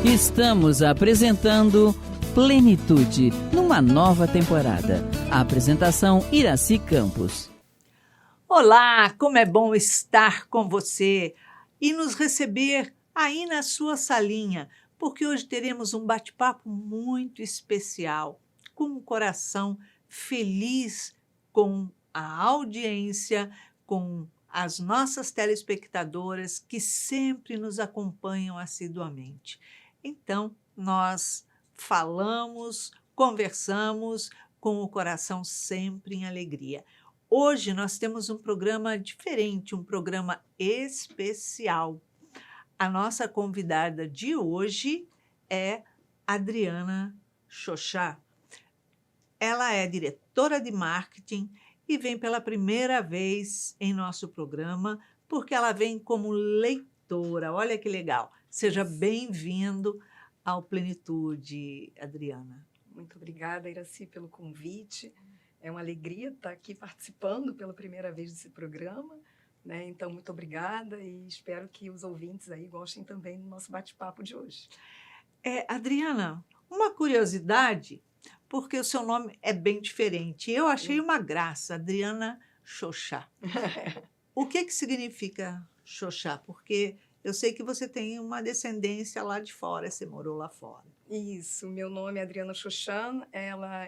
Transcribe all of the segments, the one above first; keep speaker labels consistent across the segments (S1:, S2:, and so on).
S1: Estamos apresentando Plenitude, numa nova temporada. A apresentação Iraci Campos.
S2: Olá, como é bom estar com você e nos receber aí na sua salinha, porque hoje teremos um bate-papo muito especial, com um coração feliz com a audiência, com as nossas telespectadoras que sempre nos acompanham assiduamente. Então, nós falamos, conversamos com o coração sempre em alegria. Hoje nós temos um programa diferente, um programa especial. A nossa convidada de hoje é Adriana Xoxá. Ela é diretora de marketing e vem pela primeira vez em nosso programa porque ela vem como leitora. Olha que legal. Seja bem-vindo ao Plenitude, Adriana.
S3: Muito obrigada, Iraci, pelo convite. É uma alegria estar aqui participando pela primeira vez desse programa, né? Então, muito obrigada e espero que os ouvintes aí gostem também do nosso bate-papo de hoje.
S2: Adriana, uma curiosidade, porque o seu nome é bem diferente. Eu achei uma graça, Adriana Xoxá. O que significa Xoxá? Porque eu sei que você tem uma descendência lá de fora, você morou lá fora.
S3: Isso, meu nome é Adriana Xoxá,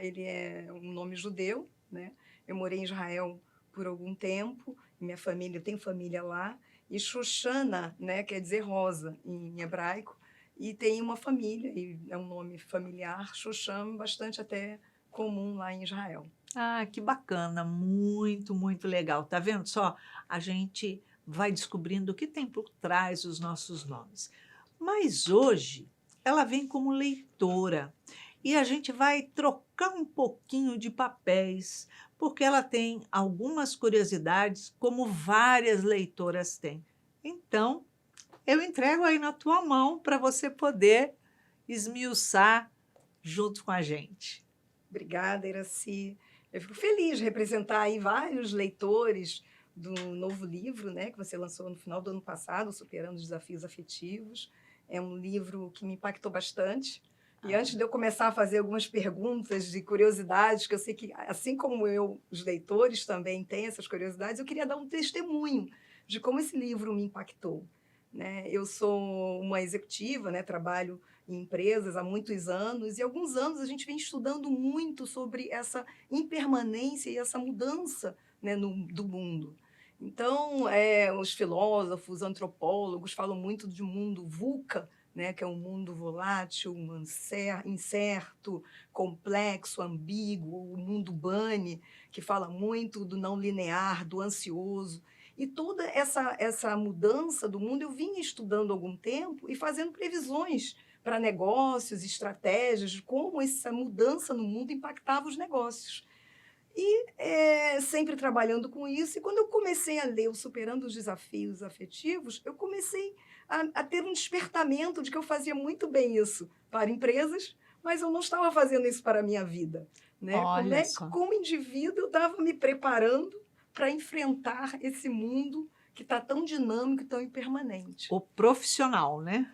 S3: ele é um nome judeu, né? Eu morei em Israel por algum tempo, eu tenho família lá, e Xoxana, né, quer dizer rosa em hebraico, e tem uma família, e é um nome familiar, Xoxã, bastante até comum lá em Israel.
S2: Ah, que bacana, muito, muito legal. Tá vendo só? A gente vai descobrindo o que tem por trás dos nossos nomes. Mas hoje ela vem como leitora e a gente vai trocar um pouquinho de papéis, porque ela tem algumas curiosidades, como várias leitoras têm. Então, eu entrego aí na tua mão para você poder esmiuçar junto com a gente.
S3: Obrigada, Iraci. Eu fico feliz de representar aí vários leitores do novo livro, né, que você lançou no final do ano passado, Superando os Desafios Afetivos. É um livro que me impactou bastante. E antes de eu começar a fazer algumas perguntas de curiosidades, que eu sei que, assim como eu, os leitores também têm essas curiosidades, eu queria dar um testemunho de como esse livro me impactou, né? Eu sou uma executiva, né, trabalho em empresas há muitos anos, e há alguns anos a gente vem estudando muito sobre essa impermanência e essa mudança, né, do mundo. Então, os filósofos, antropólogos falam muito de mundo VUCA, né, que é um mundo volátil, incerto, complexo, ambíguo, o mundo Bunny, que fala muito do não linear, do ansioso. E toda essa mudança do mundo eu vinha estudando há algum tempo e fazendo previsões para negócios, estratégias, de como essa mudança no mundo impactava os negócios. E sempre trabalhando com isso. E quando eu comecei a ler o Superando os Desafios Afetivos, eu comecei a ter um despertamento de que eu fazia muito bem isso para empresas, mas eu não estava fazendo isso para a minha vida, né?
S2: Olha só.
S3: Como indivíduo, eu estava me preparando para enfrentar esse mundo que está tão dinâmico e tão impermanente.
S2: O profissional, né?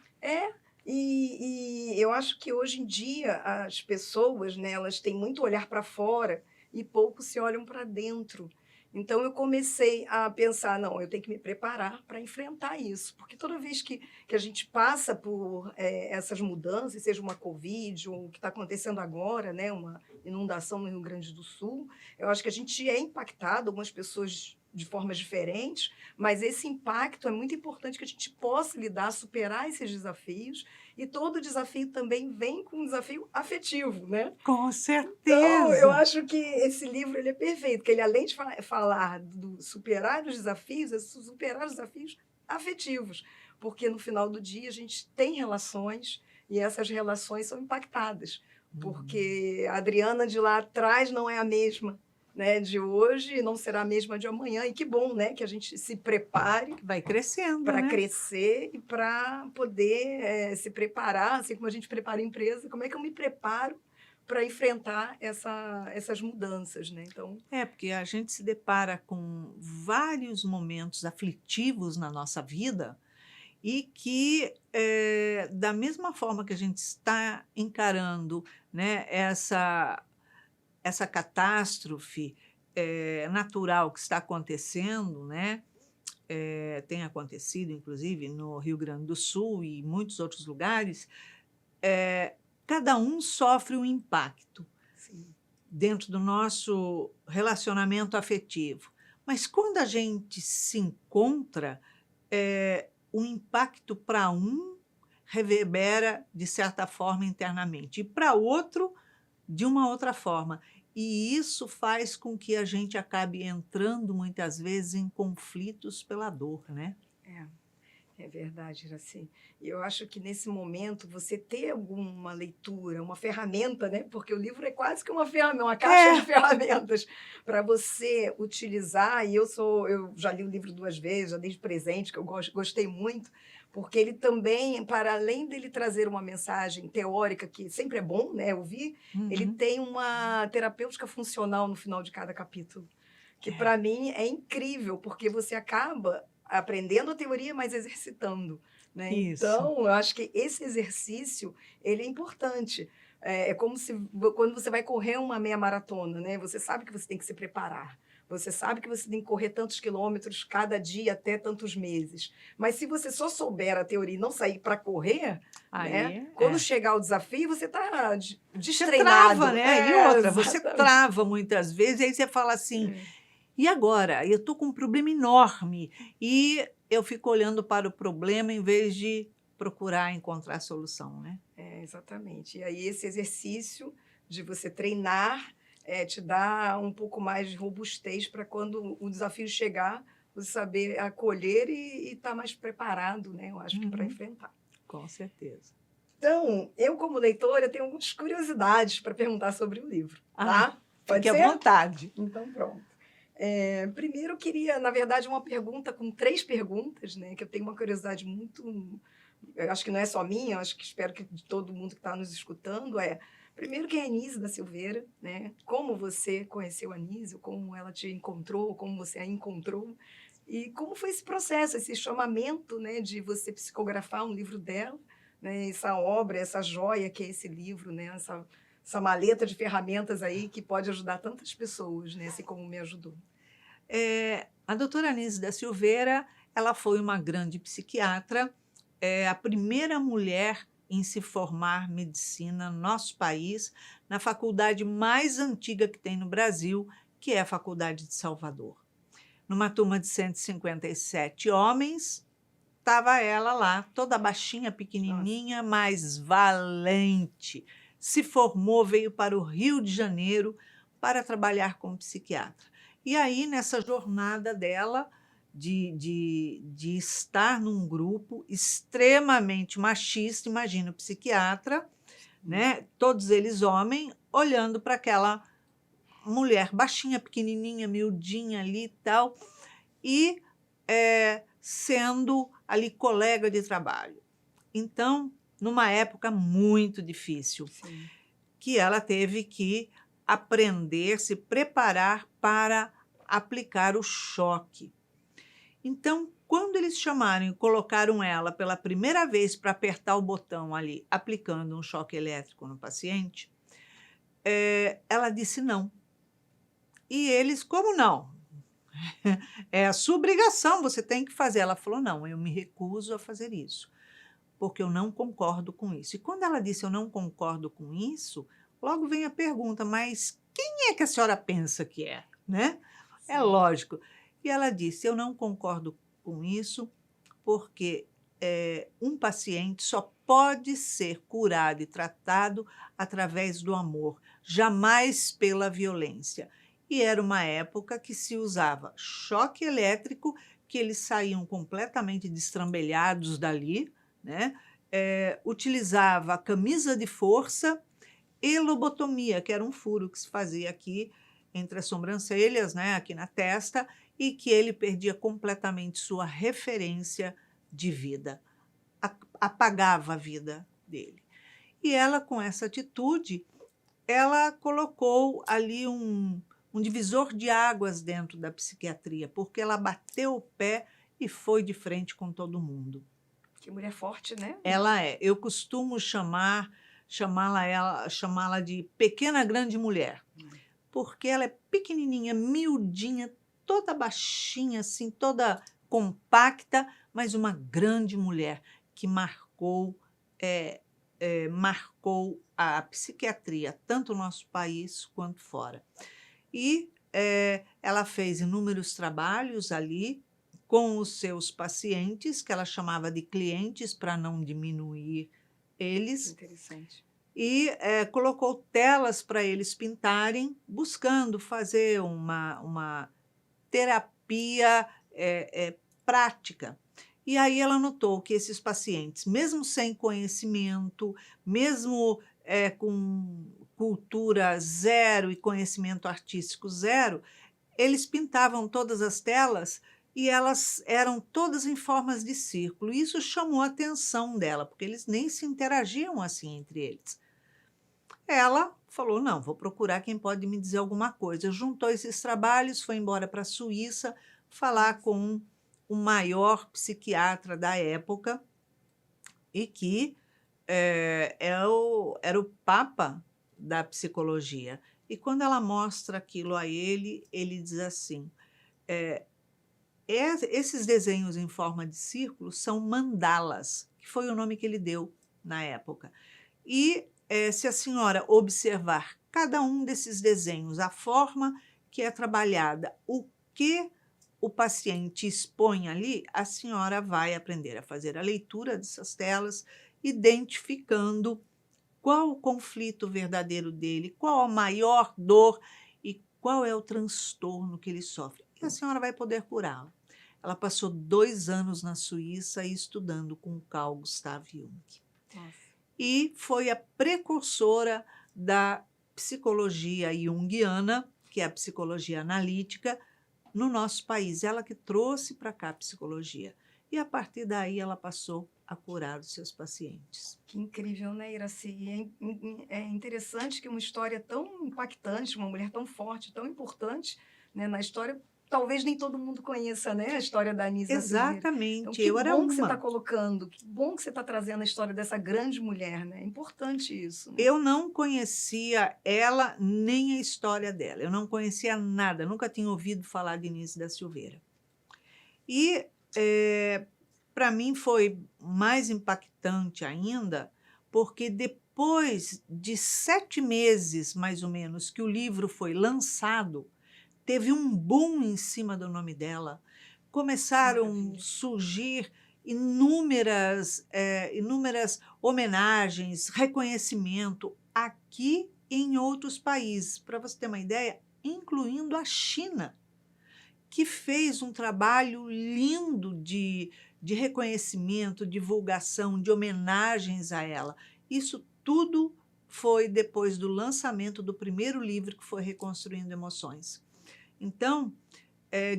S3: E eu acho que hoje em dia as pessoas, né, elas têm muito olhar para fora e pouco se olham para dentro. Então eu comecei a pensar, não, eu tenho que me preparar para enfrentar isso, porque toda vez que a gente passa por essas mudanças, seja uma Covid ou o que está acontecendo agora, né, uma inundação no Rio Grande do Sul, eu acho que a gente é impactado, algumas pessoas de formas diferentes, mas esse impacto é muito importante que a gente possa lidar, superar esses desafios, e todo desafio também vem com um desafio afetivo, né?
S2: Com certeza!
S3: Então, eu acho que esse livro ele é perfeito, porque ele, além de falar do superar os desafios, é superar os desafios afetivos, porque no final do dia a gente tem relações e essas relações são impactadas, porque a Adriana de lá atrás não é a mesma, né, de hoje, não será a mesma de amanhã, e que bom, né, que a gente se prepare,
S2: vai crescendo,
S3: para
S2: né?
S3: crescer e para poder se preparar, assim como a gente prepara a empresa, como é que eu me preparo para enfrentar essas mudanças, né? Então,
S2: porque a gente se depara com vários momentos aflitivos na nossa vida e que, da mesma forma que a gente está encarando, né, essa catástrofe natural que está acontecendo, né, tem acontecido, inclusive, no Rio Grande do Sul e muitos outros lugares, cada um sofre um impacto
S3: Sim.
S2: dentro do nosso relacionamento afetivo. Mas quando a gente se encontra, o impacto para um reverbera de certa forma internamente e para outro de uma outra forma. E isso faz com que a gente acabe entrando muitas vezes em conflitos pela dor, né?
S3: É verdade, Iraci. E eu acho que nesse momento você ter alguma leitura, uma ferramenta, né? Porque o livro é quase que uma ferramenta, uma caixa de ferramentas para você utilizar. E eu já li o livro 2 vezes, já dei de presente, que eu gostei muito, porque ele também, para além dele trazer uma mensagem teórica, que sempre é bom, né, ouvir, ele
S2: Uhum.
S3: tem uma terapêutica funcional no final de cada capítulo, que para mim é incrível, porque você acaba aprendendo a teoria, mas exercitando, né?
S2: Isso.
S3: Então, eu acho que esse exercício, ele é importante. É como se quando você vai correr uma meia maratona, né? Você sabe que você tem que se preparar. Você sabe que você tem que correr tantos quilômetros cada dia até tantos meses. Mas se você só souber a teoria e não sair para correr, né?
S2: Aí,
S3: Quando chegar o desafio, você está
S2: você
S3: destreinado.
S2: trava, né? E outra, você
S3: Exatamente.
S2: trava muitas vezes, e aí você fala assim, e agora? Eu estou com um problema enorme. E eu fico olhando para o problema em vez de procurar encontrar a solução, né?
S3: Exatamente. E aí esse exercício de você treinar te dá um pouco mais de robustez para quando o desafio chegar, você saber acolher e estar mais preparado, né? Eu acho que para
S2: Uhum.
S3: enfrentar.
S2: Com certeza.
S3: Então, eu como leitora tenho algumas curiosidades para perguntar sobre o livro,
S2: Ah,
S3: tá? Pode
S2: fique à
S3: ser?
S2: vontade.
S3: Então, pronto. Primeiro, eu queria, na verdade, uma pergunta com 3 perguntas, né? Que eu tenho uma curiosidade muito. Eu acho que não é só minha, eu acho que espero que de todo mundo que está nos escutando. Primeiro, quem é a Anísio da Silveira, né? Como você conheceu a Anísio, como ela te encontrou, como você a encontrou, e como foi esse processo, esse chamamento, né? De você psicografar um livro dela, né? Essa obra, essa joia que é esse livro, né? Essa maleta de ferramentas aí que pode ajudar tantas pessoas, né? Assim como me ajudou.
S2: A doutora Anísio da Silveira, ela foi uma grande psiquiatra, a primeira mulher em se formar medicina no nosso país, na faculdade mais antiga que tem no Brasil, que é a Faculdade de Salvador. Numa turma de 157 homens, estava ela lá, toda baixinha, pequenininha, mas valente. Se formou, veio para o Rio de Janeiro para trabalhar como psiquiatra. E aí, nessa jornada dela de estar num grupo extremamente machista, imagina o psiquiatra, né? Todos eles homens, olhando para aquela mulher baixinha, pequenininha, miudinha ali e tal, e sendo ali colega de trabalho. Então, numa época muito difícil,
S3: Sim.
S2: que ela teve que aprender, se preparar para aplicar o choque. Então, quando eles chamaram e colocaram ela pela primeira vez para apertar o botão ali, aplicando um choque elétrico no paciente, ela disse não. E eles, como não? É a sua obrigação, você tem que fazer. Ela falou, não, eu me recuso a fazer isso, porque eu não concordo com isso. E quando ela disse, eu não concordo com isso, logo vem a pergunta, mas quem é que a senhora pensa que é? Né? É lógico. E ela disse, eu não concordo com isso, porque um paciente só pode ser curado e tratado através do amor, jamais pela violência. E era uma época que se usava choque elétrico, que eles saíam completamente destrambelhados dali, né? Utilizava camisa de força e lobotomia, que era um furo que se fazia aqui entre as sobrancelhas, né? Aqui na testa, e que ele perdia completamente sua referência de vida, apagava a vida dele. E ela, com essa atitude, ela colocou ali um divisor de águas dentro da psiquiatria, porque ela bateu o pé e foi de frente com todo mundo.
S3: Que mulher forte, né?
S2: Ela é. Eu costumo chamá-la de pequena grande mulher, porque ela é pequenininha, miudinha, toda baixinha, assim, toda compacta, mas uma grande mulher que marcou a psiquiatria, tanto no nosso país quanto fora. E ela fez inúmeros trabalhos ali com os seus pacientes, que ela chamava de clientes para não diminuir eles,
S3: Interessante.
S2: e colocou telas para eles pintarem, buscando fazer uma terapia prática. E aí ela notou que esses pacientes, mesmo sem conhecimento, mesmo com cultura zero e conhecimento artístico zero, eles pintavam todas as telas e elas eram todas em formas de círculo. Isso chamou a atenção dela, porque eles nem se interagiam assim entre eles. Ela falou, não, vou procurar quem pode me dizer alguma coisa. Juntou esses trabalhos, foi embora para a Suíça falar com o maior psiquiatra da época e que era o papa da psicologia. E quando ela mostra aquilo a ele, ele diz assim, esses desenhos em forma de círculo são mandalas, que foi o nome que ele deu na época. E se a senhora observar cada um desses desenhos, a forma que é trabalhada, o que o paciente expõe ali, a senhora vai aprender a fazer a leitura dessas telas, identificando qual o conflito verdadeiro dele, qual a maior dor e qual é o transtorno que ele sofre. E a senhora vai poder curá-lo. Ela passou 2 anos na Suíça estudando com o Carl Gustav Jung.
S3: Nossa.
S2: E foi a precursora da psicologia junguiana, que é a psicologia analítica, no nosso país. Ela que trouxe para cá a psicologia. E, a partir daí, ela passou a curar os seus pacientes.
S3: Que incrível, né, Iraci? É interessante que uma história tão impactante, uma mulher tão forte, tão importante, né, na história, talvez nem todo mundo conheça, né, a história da Anísia Silveira.
S2: Exatamente.
S3: Então, que
S2: eu era
S3: bom que você está
S2: uma.
S3: colocando, que bom que você está trazendo a história dessa grande mulher, né? É importante isso. Né?
S2: Eu não conhecia ela nem a história dela. Eu não conhecia nada, nunca tinha ouvido falar de Anísia da Silveira. E, para mim, foi mais impactante ainda, porque depois de 7 meses, mais ou menos, que o livro foi lançado, teve um boom em cima do nome dela. Começaram a surgir inúmeras homenagens, reconhecimento aqui e em outros países. Para você ter uma ideia, incluindo a China, que fez um trabalho lindo de reconhecimento, divulgação, de homenagens a ela. Isso tudo foi depois do lançamento do primeiro livro, que foi Reconstruindo Emoções. Então,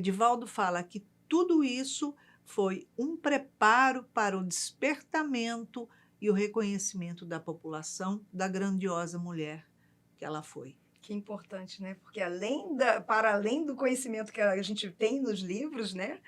S2: Divaldo fala que tudo isso foi um preparo para o despertamento e o reconhecimento da população da grandiosa mulher que ela foi.
S3: Que importante, né? Porque para além do conhecimento que a gente tem nos livros, né?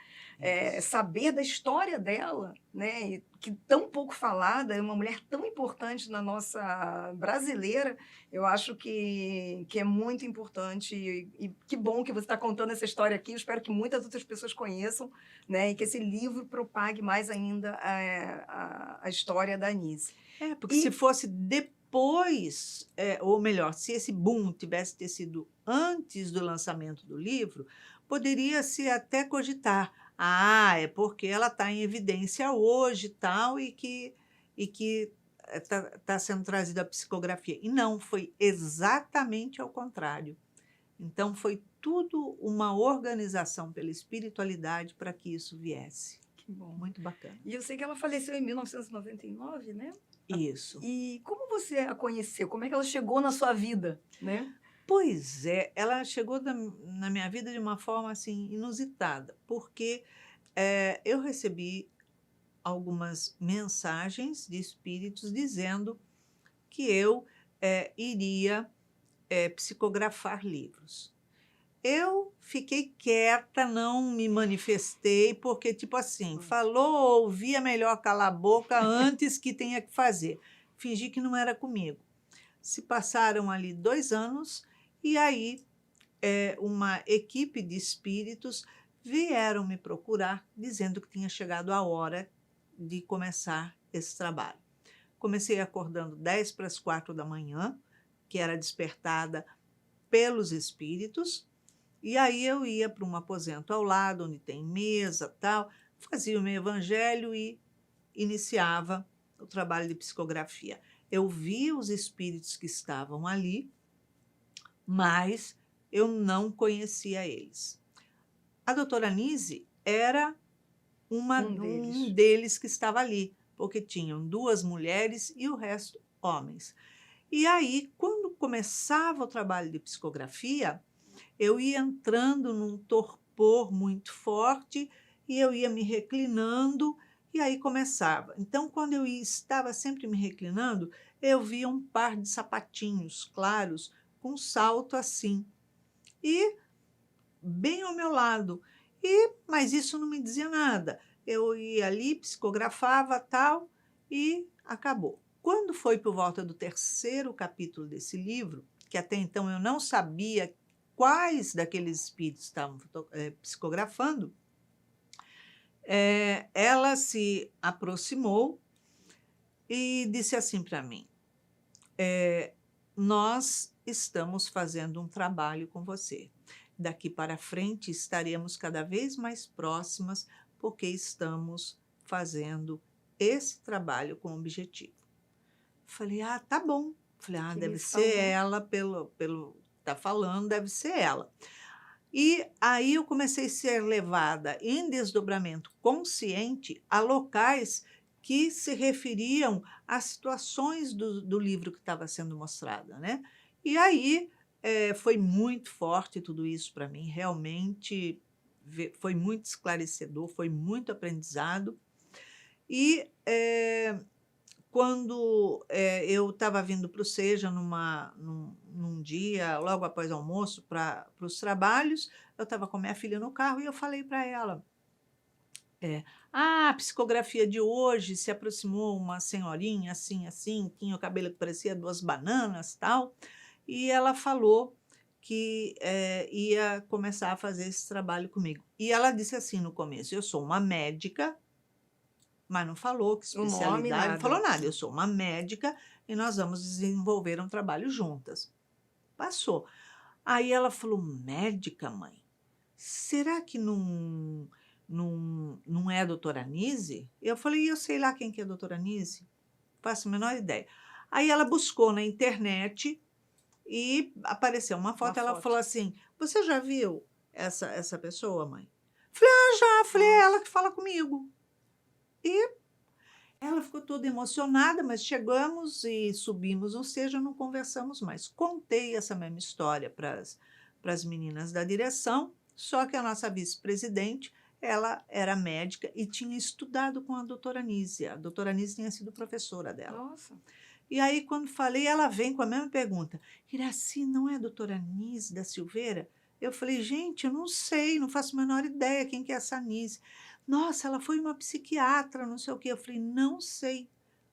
S3: Saber da história dela, né? E que tão pouco falada, é uma mulher tão importante na nossa brasileira, eu acho que é muito importante e que bom que você está contando essa história aqui. Eu espero que muitas outras pessoas conheçam, né? E que esse livro propague mais ainda a história da Anísia.
S2: Porque se fosse depois, ou melhor, se esse boom tivesse ter sido antes do lançamento do livro, poderia-se até cogitar, é porque ela está em evidência hoje e tal, e que está sendo trazida a psicografia. E não, foi exatamente ao contrário. Então, foi tudo uma organização pela espiritualidade para que isso viesse.
S3: Que bom.
S2: Muito bacana.
S3: E eu sei que ela faleceu em 1999, né?
S2: Isso.
S3: E como você a conheceu? Como é que ela chegou na sua vida, né?
S2: Pois é, ela chegou na minha vida de uma forma assim inusitada, porque eu recebi algumas mensagens de espíritos dizendo que eu iria psicografar livros. Eu fiquei quieta, não me manifestei, porque, tipo assim, falou, ouvia melhor calar a boca antes que tenha que fazer. Fingi que não era comigo. Se passaram ali 2 anos, e aí uma equipe de espíritos vieram me procurar, dizendo que tinha chegado a hora de começar esse trabalho. Comecei acordando 10 para as 4 da manhã, que era despertada pelos espíritos, e aí eu ia para um aposento ao lado, onde tem mesa, tal, fazia o meu evangelho e iniciava o trabalho de psicografia. Eu via os espíritos que estavam ali, mas eu não conhecia eles. A doutora Nise era um deles que estava ali, porque tinham 2 mulheres e o resto homens. E aí, quando começava o trabalho de psicografia, eu ia entrando num torpor muito forte e eu ia me reclinando e aí começava. Então, quando eu estava sempre me reclinando, eu via um par de sapatinhos claros com salto assim e bem ao meu lado. Mas isso não me dizia nada. Eu ia ali, psicografava tal e acabou. Quando foi por volta do 3º capítulo desse livro, que até então eu não sabia quais daqueles espíritos estavam psicografando, ela se aproximou e disse assim para mim: nós estamos fazendo um trabalho com você. Daqui para frente estaremos cada vez mais próximas, porque estamos fazendo esse trabalho com objetivo. Falei, tá bom. Falei,
S3: Que
S2: deve
S3: missão,
S2: ser
S3: né?
S2: ela, pelo tá falando, deve ser ela. E aí eu comecei a ser levada em desdobramento consciente a locais que se referiam às situações do livro que estava sendo mostrada, né? E aí foi muito forte tudo isso para mim, realmente foi muito esclarecedor, foi muito aprendizado. E quando eu estava vindo para o Seja num dia, logo após o almoço, para os trabalhos, eu estava com minha filha no carro e eu falei para ela, a psicografia de hoje se aproximou uma senhorinha assim, assim, tinha o cabelo que parecia 2 bananas, tal, e ela falou que ia começar a fazer esse trabalho comigo. E ela disse assim no começo, eu sou uma médica, mas não falou que
S3: O nome,
S2: especialidade, não
S3: nada.
S2: falou nada. Eu sou uma médica e nós vamos desenvolver um trabalho juntas. Passou. Aí ela falou, médica, mãe? Será que não é a doutora Nise? Eu falei, eu sei lá quem que é a doutora Nise. Faço a menor ideia. Aí ela buscou na internet e apareceu uma foto. Ela falou assim, você já viu essa pessoa, mãe? Falei, já. Falei, é ela que fala comigo. E ela ficou toda emocionada, mas chegamos e subimos, ou seja, não conversamos mais. Contei essa mesma história para as meninas da direção, só que a nossa vice-presidente, ela era médica e tinha estudado com a doutora Nise. A doutora Nise tinha sido professora dela.
S3: Nossa.
S2: E aí, quando falei, ela vem com a mesma pergunta. Iraci, não é a doutora Nise da Silveira? Eu falei, gente, eu não sei, não faço a menor ideia quem que é essa Nise. Nossa, ela foi uma psiquiatra, não sei o quê. Eu falei, não sei.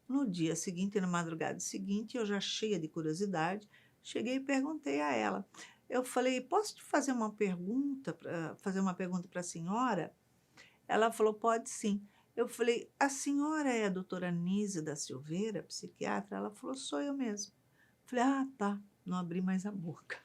S2: No dia seguinte, na madrugada seguinte, eu já cheia de curiosidade, cheguei e perguntei a ela. Eu falei, posso te fazer uma pergunta para a senhora? Ela falou, pode sim. Eu falei, a senhora é a doutora Nise da Silveira, psiquiatra? Ela falou, sou eu mesmo. Falei, tá. Não abri mais a boca.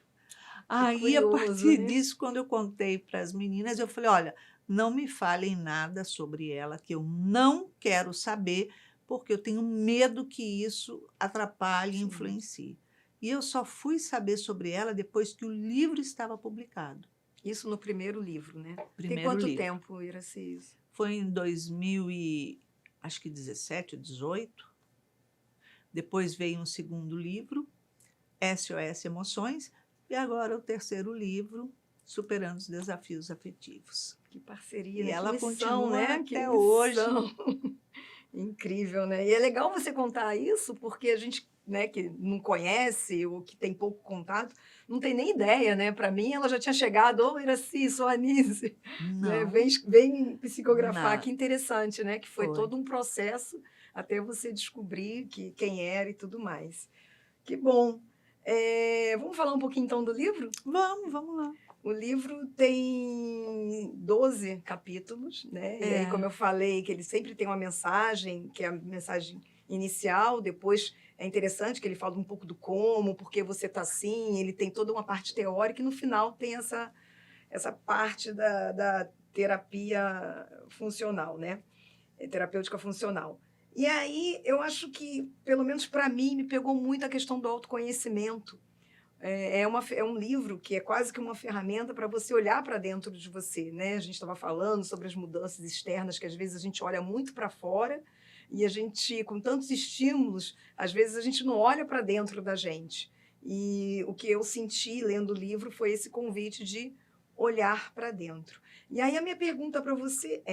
S2: Aí, a
S3: curioso,
S2: partir
S3: né?
S2: disso, quando eu contei para as meninas, eu falei, olha, não me falem nada sobre ela, que eu não quero saber, porque eu tenho medo que isso atrapalhe e influencie. E eu só fui saber sobre ela depois que o livro estava publicado.
S3: Isso no primeiro livro, né?
S2: Primeiro
S3: Tem quanto
S2: livro.
S3: tempo, Iraci?
S2: Foi em 2017 ou 18. Depois veio um segundo livro, SOS Emoções, e agora o terceiro livro, Superando os Desafios Afetivos.
S3: Que parceria,
S2: E
S3: né?
S2: ela
S3: Que missão,
S2: continua
S3: né?
S2: até
S3: Que
S2: hoje.
S3: missão. Incrível, né? E é legal você contar isso, porque a gente, né, que não conhece ou que tem pouco contato, não tem nem ideia, né? Para mim, ela já tinha chegado, ô, Iraci, sou a Anísio, né?
S2: Não,
S3: Vem psicografar,
S2: nada.
S3: que interessante, né? Que foi
S2: Foi.
S3: todo um processo até você descobrir quem era e tudo mais. Que bom. Vamos falar um pouquinho então do livro?
S2: Vamos lá.
S3: O livro tem 12 capítulos, né? E aí, como eu falei, que ele sempre tem uma mensagem, que é a mensagem inicial, depois é interessante que ele fala um pouco do como, por que você está assim, ele tem toda uma parte teórica e no final tem essa parte da terapia funcional, né? Terapêutica funcional. E aí, eu acho que, pelo menos para mim, me pegou muito a questão do autoconhecimento. É um livro que é quase que uma ferramenta para você olhar para dentro de você, né? A gente estava falando sobre as mudanças externas, que às vezes a gente olha muito para fora e a gente, com tantos estímulos, às vezes a gente não olha para dentro da gente. E o que eu senti lendo o livro foi esse convite de olhar para dentro. E aí a minha pergunta para você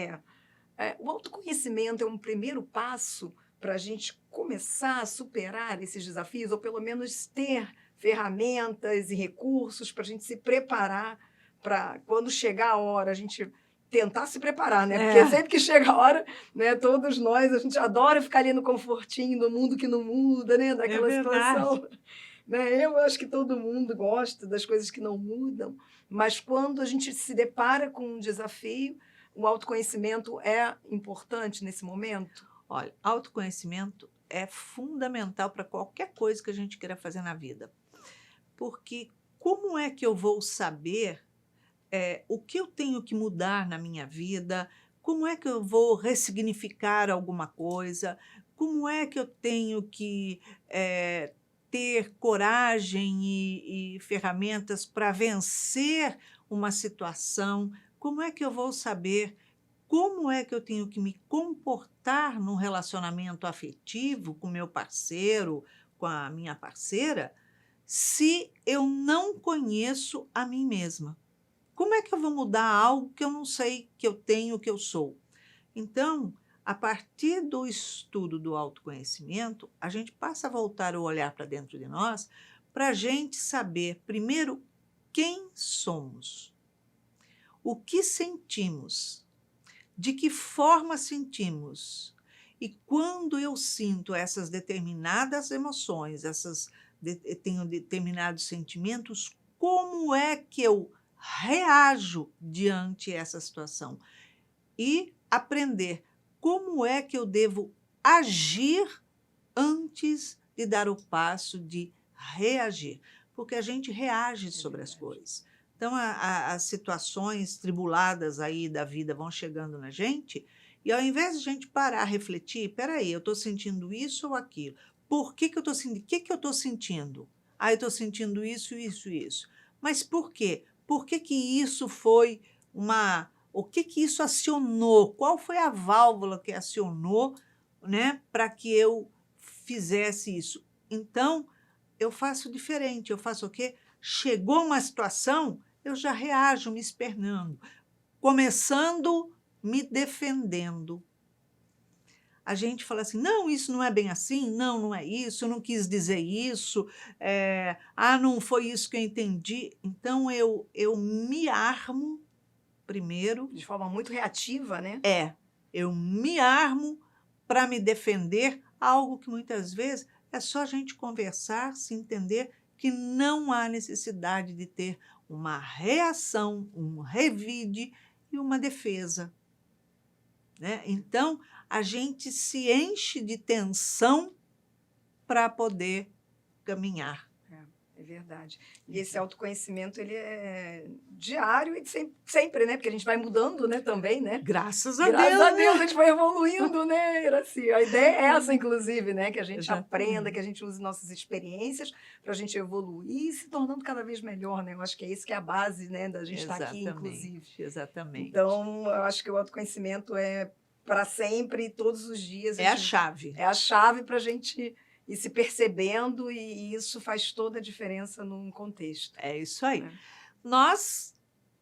S3: o autoconhecimento é um primeiro passo para a gente começar a superar esses desafios, ou pelo menos ter ferramentas e recursos para a gente se preparar para, quando chegar a hora, a gente tentar se preparar, né? Porque sempre que chega a hora, né, todos nós, a gente adora ficar ali no confortinho, no mundo que não muda, né? Daquela situação. Né? Eu acho que todo mundo gosta das coisas que não mudam, mas quando a gente se depara com um desafio, o autoconhecimento é importante nesse momento?
S2: Olha, autoconhecimento é fundamental para qualquer coisa que a gente queira fazer na vida. Porque como é que eu vou saber o que eu tenho que mudar na minha vida? Como é que eu vou ressignificar alguma coisa? Como é que eu tenho que ter coragem e ferramentas para vencer uma situação? Como é que eu vou saber como é que eu tenho que me comportar num relacionamento afetivo com meu parceiro, com a minha parceira, se eu não conheço a mim mesma? Como é que eu vou mudar algo que eu não sei que eu tenho, que eu sou? Então, a partir do estudo do autoconhecimento, a gente passa a voltar o olhar para dentro de nós para a gente saber, primeiro, quem somos, o que sentimos, de que forma sentimos. E quando eu sinto essas determinadas emoções, tenho determinados sentimentos, como é que eu reajo diante essa situação? E aprender como é que eu devo agir antes de dar o passo de reagir. Porque a gente reage sobre as coisas. Então, as situações tribuladas aí da vida vão chegando na gente, e ao invés de a gente parar, refletir, peraí, eu estou sentindo isso ou aquilo? Por que eu estou sentindo? O que eu estou sentindo? Ah, eu estou sentindo isso, isso, isso. Mas por quê? Por que isso foi o que isso acionou? Qual foi a válvula que acionou, né, para que eu fizesse isso? Então, eu faço diferente. Eu faço o quê? Chegou uma situação, eu já reajo me expernando, começando me defendendo. A gente fala assim, não, isso não é bem assim, não, não é isso, eu não quis dizer isso, não foi isso que eu entendi. Então, eu me armo primeiro.
S3: De forma muito reativa, né?
S2: Eu me armo para me defender, algo que muitas vezes é só a gente conversar, se entender que não há necessidade de ter uma reação, um revide e uma defesa. Né? Então, a gente se enche de tensão para poder caminhar.
S3: É verdade. E esse autoconhecimento, ele é diário e sempre, né? Porque a gente vai mudando, né, também, né?
S2: Graças a Deus.
S3: Graças a Deus, a gente vai evoluindo, né, Iraci? A ideia é essa, inclusive, né? Que a gente
S2: Exatamente.
S3: aprenda, que a gente use nossas experiências para a gente evoluir e se tornando cada vez melhor, né? Eu acho que é isso que é a base, né, da gente estar aqui, inclusive.
S2: Exatamente.
S3: Então, eu acho que o autoconhecimento é para sempre, todos os dias.
S2: É a chave.
S3: É a chave para a gente ir se percebendo, e isso faz toda a diferença num contexto.
S2: É isso aí.
S3: É.
S2: Nós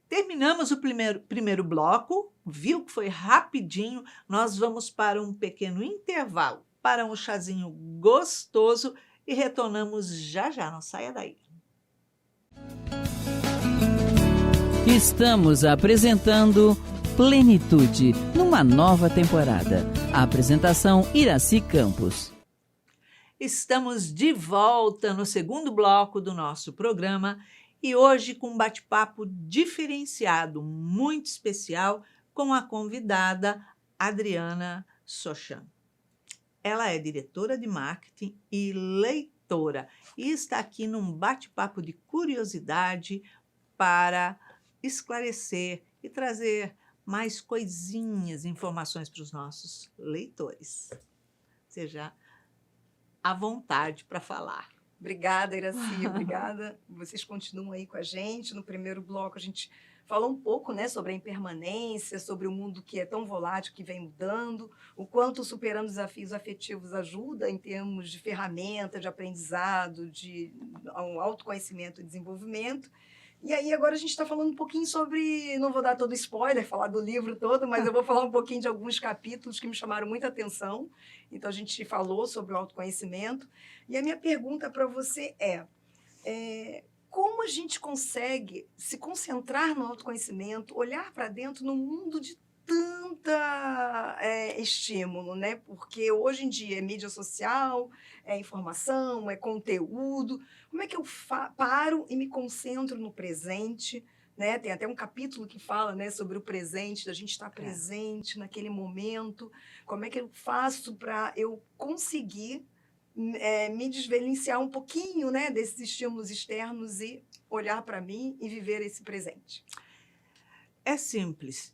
S2: Terminamos o primeiro bloco, viu que foi rapidinho, nós vamos para um pequeno intervalo, para um chazinho gostoso e retornamos já já, não saia daí.
S1: Estamos apresentando Plenitude, numa nova temporada. A apresentação Iraci Campos.
S2: Estamos de volta no segundo bloco do nosso programa e hoje com um bate-papo diferenciado, muito especial, com a convidada Adriana Sochan. Ela é diretora de marketing e leitora e está aqui num bate-papo de curiosidade para esclarecer e trazer mais coisinhas, informações para os nossos leitores. Seja à vontade para falar.
S3: Obrigada, Iraci, obrigada. Vocês continuam aí com a gente. No primeiro bloco a gente falou um pouco, né, sobre a impermanência, sobre o mundo que é tão volátil, que vem mudando, o quanto Superando Desafios Afetivos ajuda em termos de ferramenta, de aprendizado, de um autoconhecimento e desenvolvimento. E aí agora a gente está falando um pouquinho sobre, não vou dar todo spoiler, falar do livro todo, mas eu vou falar um pouquinho de alguns capítulos que me chamaram muita atenção. Então a gente falou sobre o autoconhecimento. E a minha pergunta para você como a gente consegue se concentrar no autoconhecimento, olhar para dentro num mundo de tanta estímulo, né? Porque hoje em dia é mídia social, é informação, é conteúdo. Como é que eu paro e me concentro no presente? Né? Tem até um capítulo que fala, né, sobre o presente, da gente estar presente naquele momento. Como é que eu faço para eu conseguir me desvencilhar um pouquinho, né, desses estímulos externos e olhar para mim e viver esse presente?
S2: É simples.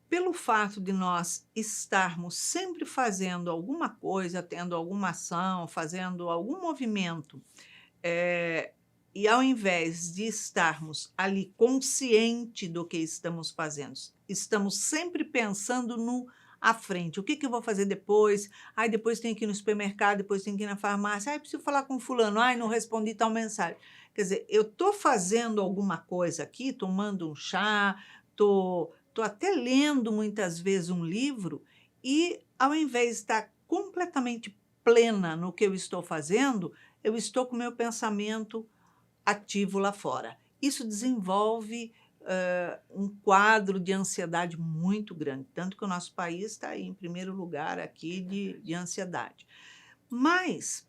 S2: Pelo fato de nós estarmos sempre fazendo alguma coisa, tendo alguma ação, fazendo algum movimento, e ao invés de estarmos ali consciente do que estamos fazendo, estamos sempre pensando no à frente. O que eu vou fazer depois? Depois tenho que ir no supermercado, depois tenho que ir na farmácia. Preciso falar com fulano. Não respondi tal mensagem. Quer dizer, eu estou fazendo alguma coisa aqui, tomando um chá, estou até lendo muitas vezes um livro e, ao invés de estar completamente plena no que eu estou fazendo, eu estou com o meu pensamento ativo lá fora. Isso desenvolve um quadro de ansiedade muito grande, tanto que o nosso país está em primeiro lugar aqui de ansiedade. Mas,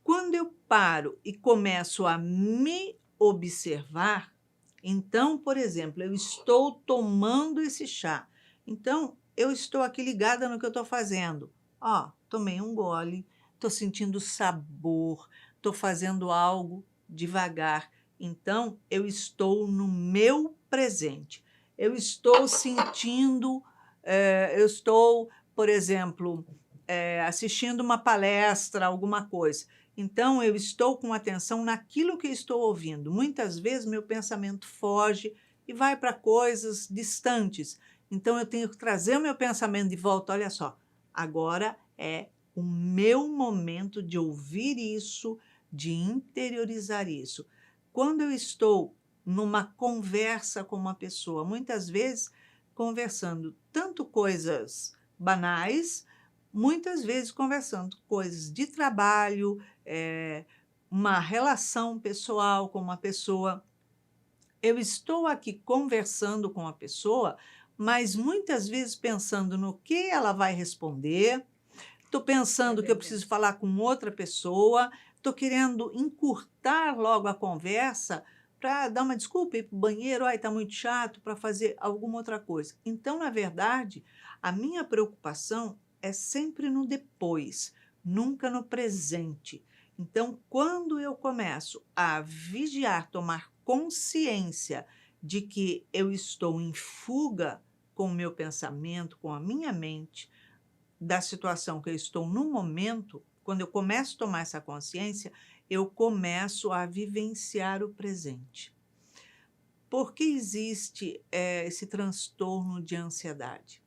S2: quando eu paro e começo a me observar, então, por exemplo, eu estou tomando esse chá, então eu estou aqui ligada no que eu estou fazendo. Tomei um gole, estou sentindo sabor, estou fazendo algo devagar. Então, eu estou no meu presente. Eu estou sentindo, eu estou, por exemplo, assistindo uma palestra, alguma coisa. Então, eu estou com atenção naquilo que estou ouvindo. Muitas vezes, meu pensamento foge e vai para coisas distantes. Então, eu tenho que trazer o meu pensamento de volta. Olha só, agora é o meu momento de ouvir isso, de interiorizar isso. Quando eu estou numa conversa com uma pessoa, muitas vezes conversando tanto coisas banais, muitas vezes conversando coisas de trabalho, uma relação pessoal com uma pessoa. Eu estou aqui conversando com a pessoa, mas muitas vezes pensando no que ela vai responder, estou pensando que eu preciso falar com outra pessoa, estou querendo encurtar logo a conversa para dar uma desculpa, ir para o banheiro, está muito chato, para fazer alguma outra coisa. Então, na verdade, a minha preocupação é sempre no depois, nunca no presente. Então, quando eu começo a vigiar, tomar consciência de que eu estou em fuga com o meu pensamento, com a minha mente, da situação que eu estou no momento, quando eu começo a tomar essa consciência, eu começo a vivenciar o presente. Por que existe esse transtorno de ansiedade?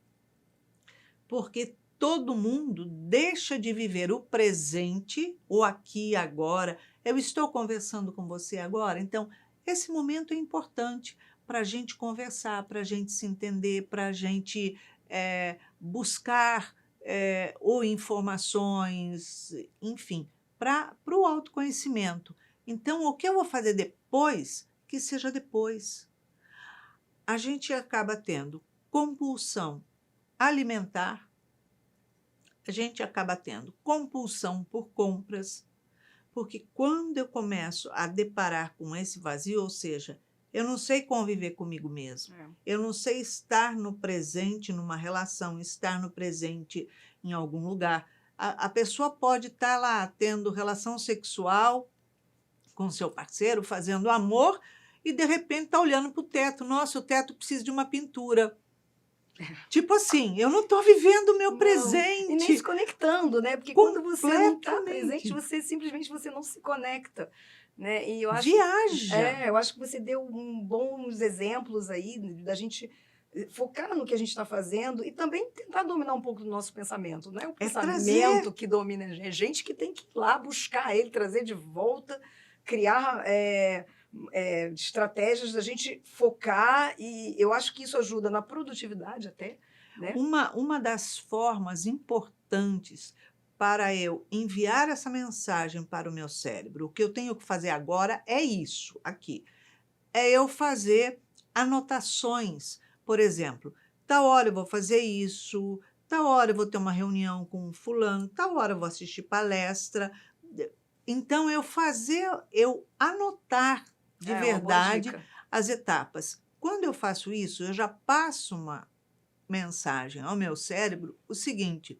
S2: Porque todo mundo deixa de viver o presente, o aqui e agora. Eu estou conversando com você agora, então esse momento é importante, para a gente conversar, para a gente se entender, para a gente buscar ou informações, enfim, para o autoconhecimento. Então, o que eu vou fazer depois, que seja depois. A gente acaba tendo compulsão alimentar, a gente acaba tendo compulsão por compras, porque quando eu começo a deparar com esse vazio, ou seja, eu não sei conviver comigo mesmo, eu não sei estar no presente numa relação, estar no presente em algum lugar. A pessoa pode estar lá tendo relação sexual com seu parceiro, fazendo amor, e de repente está olhando para o teto. Nossa, o teto precisa de uma pintura. Tipo assim, eu não estou vivendo o meu presente.
S3: E nem se conectando, né? Porque quando você não está presente, você simplesmente não se conecta. Né? E eu acho,
S2: viaja.
S3: Eu acho que você deu bons exemplos aí da gente focar no que a gente está fazendo e também tentar dominar um pouco do nosso pensamento. Não é o pensamento que domina a gente, gente que tem que ir lá buscar ele, trazer de volta, criar estratégias da gente focar, e eu acho que isso ajuda na produtividade até. Né?
S2: Uma das formas importantes para eu enviar essa mensagem para o meu cérebro, o que eu tenho que fazer agora é isso aqui. É eu fazer anotações. Por exemplo, tal hora eu vou fazer isso, tal hora eu vou ter uma reunião com fulano, tal hora eu vou assistir palestra. Então, eu anotar de verdade as etapas. Quando eu faço isso, eu já passo uma mensagem ao meu cérebro o seguinte: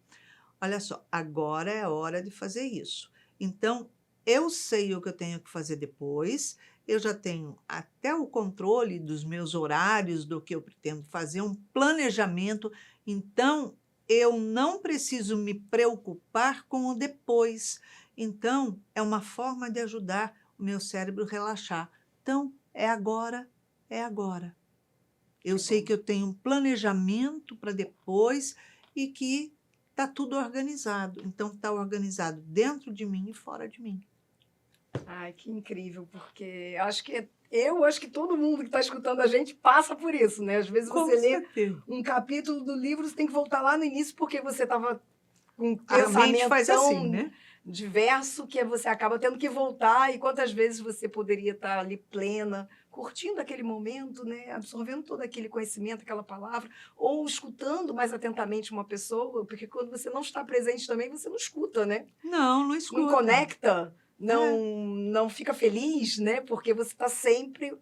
S2: olha só, agora é a hora de fazer isso. Então, eu sei o que eu tenho que fazer depois, eu já tenho até o controle dos meus horários, do que eu pretendo fazer, um planejamento. Então, eu não preciso me preocupar com o depois. Então, é uma forma de ajudar o meu cérebro a relaxar. Então, é agora, é agora. Eu sei que eu tenho um planejamento para depois e que está tudo organizado. Então, está organizado dentro de mim e fora de mim.
S3: Ai, que incrível, porque eu acho que todo mundo que está escutando a gente passa por isso, né? Às vezes você lê um capítulo do livro, você tem que voltar lá no início porque você estava com um pensamento tão
S2: assim, né?
S3: diverso que você acaba tendo que voltar, e quantas vezes você poderia estar ali plena, curtindo aquele momento, né? Absorvendo todo aquele conhecimento, aquela palavra, ou escutando mais atentamente uma pessoa, porque quando você não está presente também, você não escuta, né?
S2: Não escuta.
S3: Não conecta, não fica feliz, né? Porque você está sempre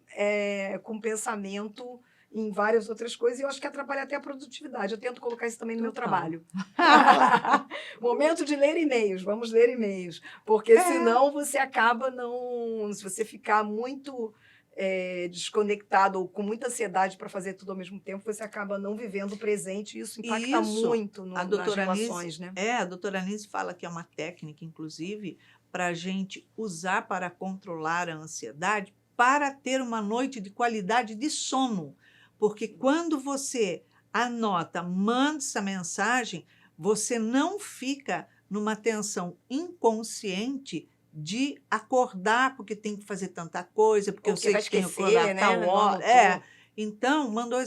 S3: com pensamento em várias outras coisas, e eu acho que atrapalha até a produtividade. Eu tento colocar isso também no meu trabalho. Momento de ler e-mails, vamos ler e-mails. Porque senão você acaba se você ficar muito desconectado ou com muita ansiedade para fazer tudo ao mesmo tempo, você acaba não vivendo o presente, e isso impacta muito nas relações. Né?
S2: A doutora Anise fala que é uma técnica, inclusive, para a gente usar para controlar a ansiedade, para ter uma noite de qualidade de sono. Porque quando você anota, manda essa mensagem, você não fica numa tensão inconsciente de acordar porque tem que fazer tanta coisa, porque eu sei que tem que acordar tal hora. Então, mandou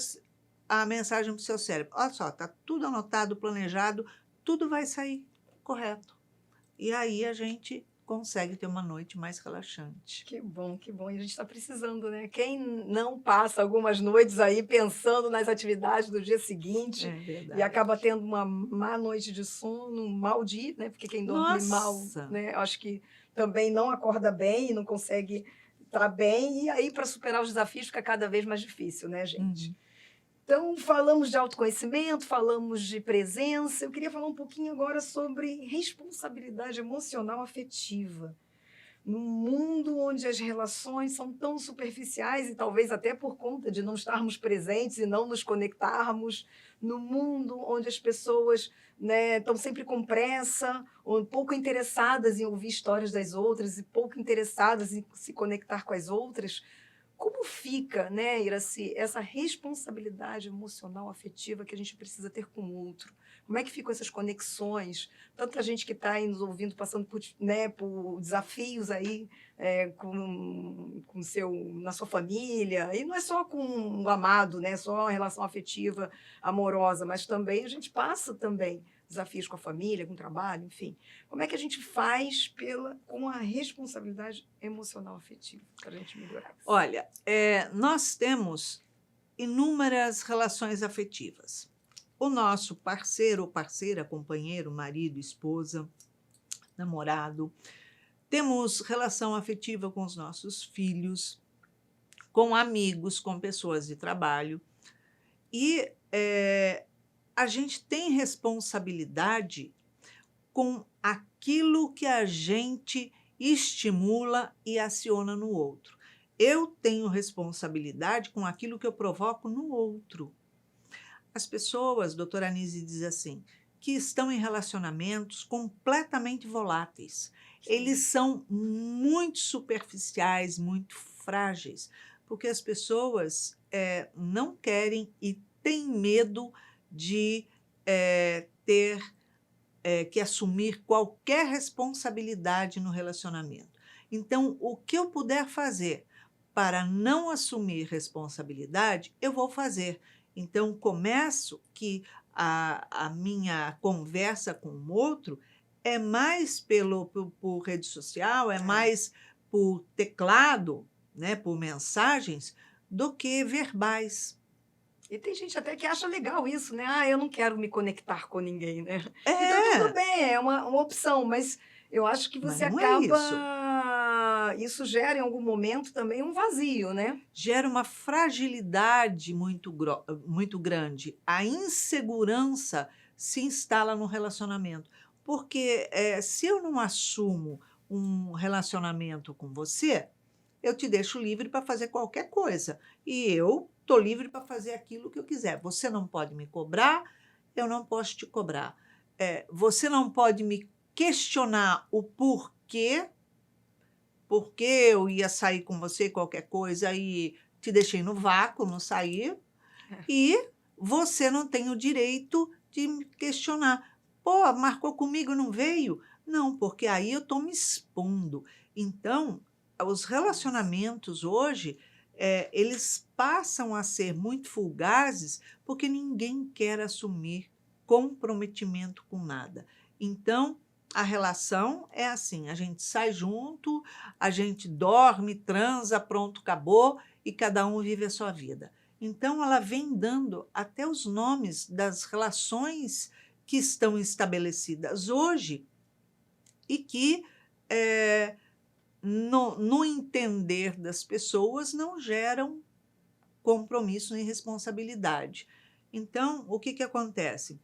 S2: a mensagem para o seu cérebro. Olha só, está tudo anotado, planejado, tudo vai sair correto. E aí a gente consegue ter uma noite mais relaxante.
S3: Que bom, que bom. E a gente está precisando, né? Quem não passa algumas noites aí pensando nas atividades do dia seguinte e acaba tendo uma má noite de sono, um mau dia, né? Porque quem dorme mal, né? Acho que também não acorda bem e não consegue estar bem. E aí, para superar os desafios, fica cada vez mais difícil, né, gente? Então, falamos de autoconhecimento, falamos de presença. Eu queria falar um pouquinho agora sobre responsabilidade emocional afetiva. Num mundo onde as relações são tão superficiais, e talvez até por conta de não estarmos presentes e não nos conectarmos, no mundo onde as pessoas, né, estão sempre com pressa, ou pouco interessadas em ouvir histórias das outras e pouco interessadas em se conectar com as outras, Como fica, né, Iraci, essa responsabilidade emocional afetiva que a gente precisa ter com o outro? Como é que ficam essas conexões? Tanta gente que está aí nos ouvindo, passando por, né, por desafios aí com seu, na sua família, e não é só com o amado, né, só a relação afetiva, amorosa, mas também a gente passa também desafios com a família, com o trabalho, enfim. Como é que a gente faz com a responsabilidade emocional afetiva para a gente melhorar isso?
S2: Olha, nós temos inúmeras relações afetivas. O nosso parceiro ou parceira, companheiro, marido, esposa, namorado. Temos relação afetiva com os nossos filhos, com amigos, com pessoas de trabalho. E a gente tem responsabilidade com aquilo que a gente estimula e aciona no outro. Eu tenho responsabilidade com aquilo que eu provoco no outro. As pessoas, doutora Anise diz assim, que estão em relacionamentos completamente voláteis. Eles são muito superficiais, muito frágeis, porque as pessoas não querem e têm medo de ter que assumir qualquer responsabilidade no relacionamento. Então, o que eu puder fazer para não assumir responsabilidade, eu vou fazer. Então, começo que a minha conversa com o outro é mais por rede social, é mais por teclado, né, por mensagens, do que verbais.
S3: E tem gente até que acha legal isso, né? Ah, eu não quero me conectar com ninguém, né?
S2: É.
S3: E tá tudo bem, é uma opção, mas eu acho que
S2: Mas
S3: você
S2: não é
S3: acaba... Isso gera em algum momento também um vazio, né?
S2: Gera uma fragilidade muito grande. A insegurança se instala no relacionamento. Porque se eu não assumo um relacionamento com você, eu te deixo livre para fazer qualquer coisa. E eu estou livre para fazer aquilo que eu quiser. Você não pode me cobrar, eu não posso te cobrar. Você não pode me questionar o porquê, porque eu ia sair com você qualquer coisa e te deixei no vácuo, não saí. E você não tem o direito de me questionar. Pô, marcou comigo e não veio? Não, porque aí eu estou me expondo. Então, os relacionamentos hoje, eles passam a ser muito fugazes porque ninguém quer assumir comprometimento com nada. Então, a relação é assim, a gente sai junto, a gente dorme, transa, pronto, acabou, e cada um vive a sua vida. Então, ela vem dando até os nomes das relações que estão estabelecidas hoje e que, no entender das pessoas, não geram compromisso nem responsabilidade. Então, o que acontece?